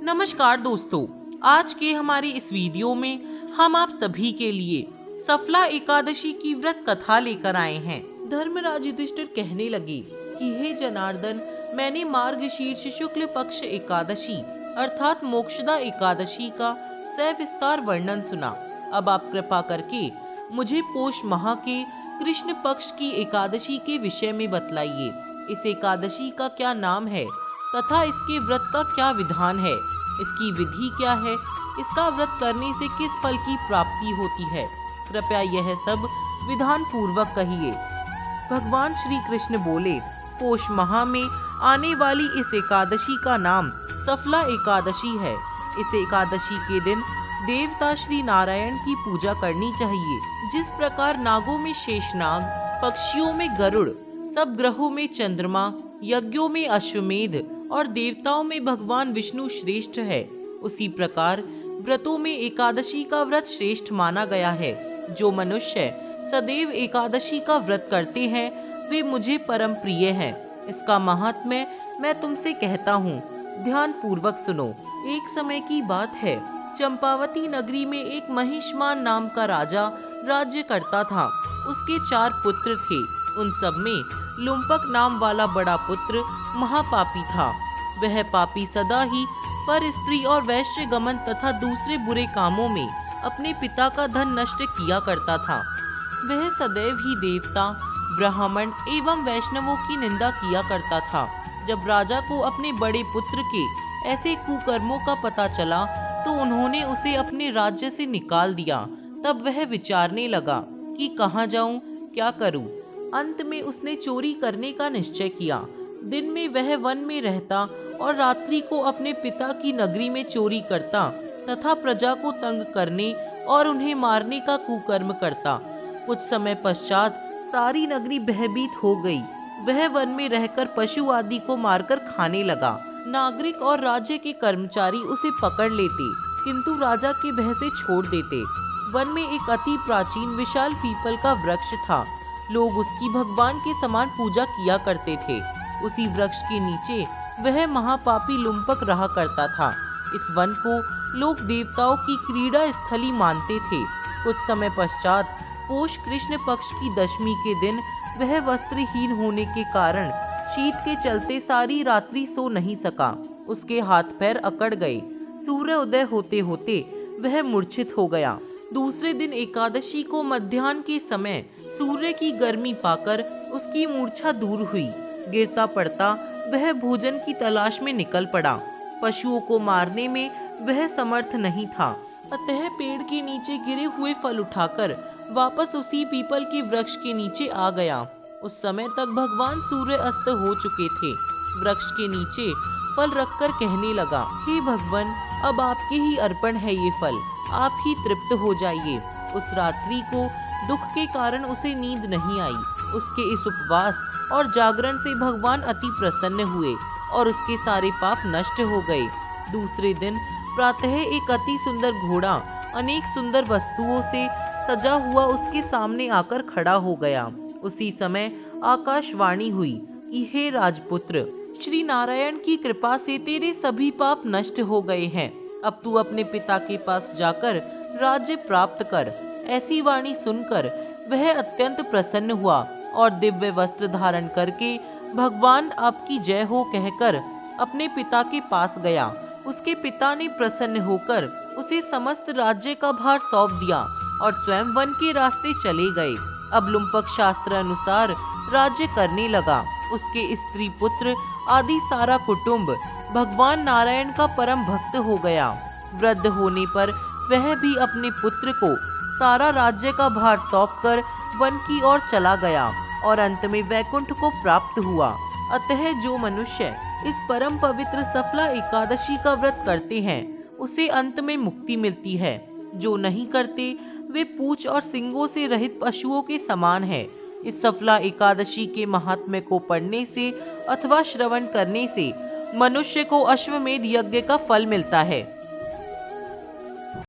नमस्कार दोस्तों, आज के हमारे इस वीडियो में हम आप सभी के लिए सफला एकादशी की व्रत कथा लेकर आए हैं। धर्मराज युधिष्ठिर कहने लगे कि हे जनार्दन, मैंने मार्गशीर्ष शुक्ल पक्ष एकादशी अर्थात मोक्षदा एकादशी का सविस्तार वर्णन सुना। अब आप कृपा करके मुझे पोष माह के कृष्ण पक्ष की एकादशी के विषय में बतलाइए। इस एकादशी का क्या नाम है तथा इसके व्रत का क्या विधान है, इसकी विधि क्या है, इसका व्रत करने से किस फल की प्राप्ति होती है। कृपया यह सब विधान पूर्वक कहिए। भगवान श्री कृष्ण बोले, पोष माह में आने वाली इस एकादशी का नाम सफला एकादशी है। इस एकादशी के दिन देवता श्री नारायण की पूजा करनी चाहिए। जिस प्रकार नागों में शेषनाग, पक्षियों में गरुड़, सब ग्रहों में चंद्रमा, यज्ञों में अश्वमेध और देवताओं में भगवान विष्णु श्रेष्ठ है, उसी प्रकार व्रतों में एकादशी का व्रत श्रेष्ठ माना गया है। जो मनुष्य सदैव एकादशी का व्रत करते हैं वे मुझे परम प्रिय हैं। इसका महात्म्य मैं तुमसे कहता हूँ, ध्यान पूर्वक सुनो। एक समय की बात है, चंपावती नगरी में एक महिष्मान नाम का राजा राज्य करता था। उसके 4 पुत्र थे। उन सब में लुम्पक नाम वाला बड़ा पुत्र महापापी था। वह पापी सदा ही पर स्त्री और वैश्य गमन तथा दूसरे बुरे कामों में अपने पिता का धन नष्ट किया करता था। वह सदैव ही देवता, ब्राह्मण एवं वैष्णवों की निंदा किया करता था। जब राजा को अपने बड़े पुत्र के ऐसे कुकर्मों का पता चला तो उन्होंने उसे अपने राज्य से निकाल दिया। तब वह विचारने लगा कि कहाँ जाऊं, क्या करूं। अंत में उसने चोरी करने का निश्चय किया। दिन में वह वन में रहता और रात्रि को अपने पिता की नगरी में चोरी करता तथा प्रजा को तंग करने और उन्हें मारने का कुकर्म करता। कुछ समय पश्चात सारी नगरी भयभीत हो गई। वह वन में रहकर पशु आदि को मारकर खाने लगा। नागरिक और राज्य के कर्मचारी उसे पकड़ लेते, किंतु राजा के भय से छोड़ देते। वन में एक अति प्राचीन विशाल पीपल का वृक्ष था। लोग उसकी भगवान के समान पूजा किया करते थे। उसी वृक्ष के नीचे वह महापापी लुम्पक रहा करता था। इस वन को लोग देवताओं की क्रीड़ा स्थली मानते थे। कुछ समय पश्चात पोष कृष्ण पक्ष की दशमी के दिन वह वस्त्रहीन होने के कारण शीत के चलते सारी रात्रि सो नहीं सका। उसके हाथ पैर अकड़ गए। सूर्य उदय होते होते वह मूर्छित हो गया। दूसरे दिन एकादशी को मध्याह्न के समय सूर्य की गर्मी पाकर उसकी मूर्छा दूर हुई। गिरता पड़ता वह भोजन की तलाश में निकल पड़ा। पशुओं को मारने में वह समर्थ नहीं था, अतः पेड़ के नीचे गिरे हुए फल उठाकर वापस उसी पीपल के वृक्ष के नीचे आ गया। उस समय तक भगवान सूर्य अस्त हो चुके थे। वृक्ष के नीचे फल रखकर कहने लगा, हे भगवान, अब आपके ही अर्पण है ये फल, आप ही तृप्त हो जाइए। उस रात्रि को दुख के कारण उसे नींद नहीं आई। उसके इस उपवास और जागरण से भगवान अति प्रसन्न हुए और उसके सारे पाप नष्ट हो गए। दूसरे दिन प्रातः एक अति सुंदर घोड़ा अनेक सुंदर वस्तुओं से सजा हुआ उसके सामने आकर खड़ा हो गया। उसी समय आकाशवाणी हुई कि हे राजपुत्र, श्री नारायण की कृपा से तेरे सभी पाप नष्ट हो गए हैं। अब तू अपने पिता के पास जाकर राज्य प्राप्त कर। ऐसी वाणी सुनकर वह अत्यंत प्रसन्न हुआ और दिव्य वस्त्र धारण करके भगवान आपकी जय हो कहकर अपने पिता के पास गया। उसके पिता ने प्रसन्न होकर उसे समस्त राज्य का भार सौंप दिया और स्वयं वन के रास्ते चले गए। अब लुम्पक शास्त्र अनुसार राज्य करने लगा। उसके स्त्री पुत्र आदि सारा कुटुंब भगवान नारायण का परम भक्त हो गया। वृद्ध होने पर वह भी अपने पुत्र को सारा राज्य का भार सौंपकर वन की ओर चला गया और अंत में वैकुंठ को प्राप्त हुआ। अतः जो मनुष्य इस परम पवित्र सफला एकादशी का व्रत करते हैं उसे अंत में मुक्ति मिलती है। जो नहीं करते वे पूंछ और सींगों से रहित पशुओं के समान है। इस सफला एकादशी के महात्म्य को पढ़ने से अथवा श्रवण करने से मनुष्य को अश्वमेध यज्ञ का फल मिलता है।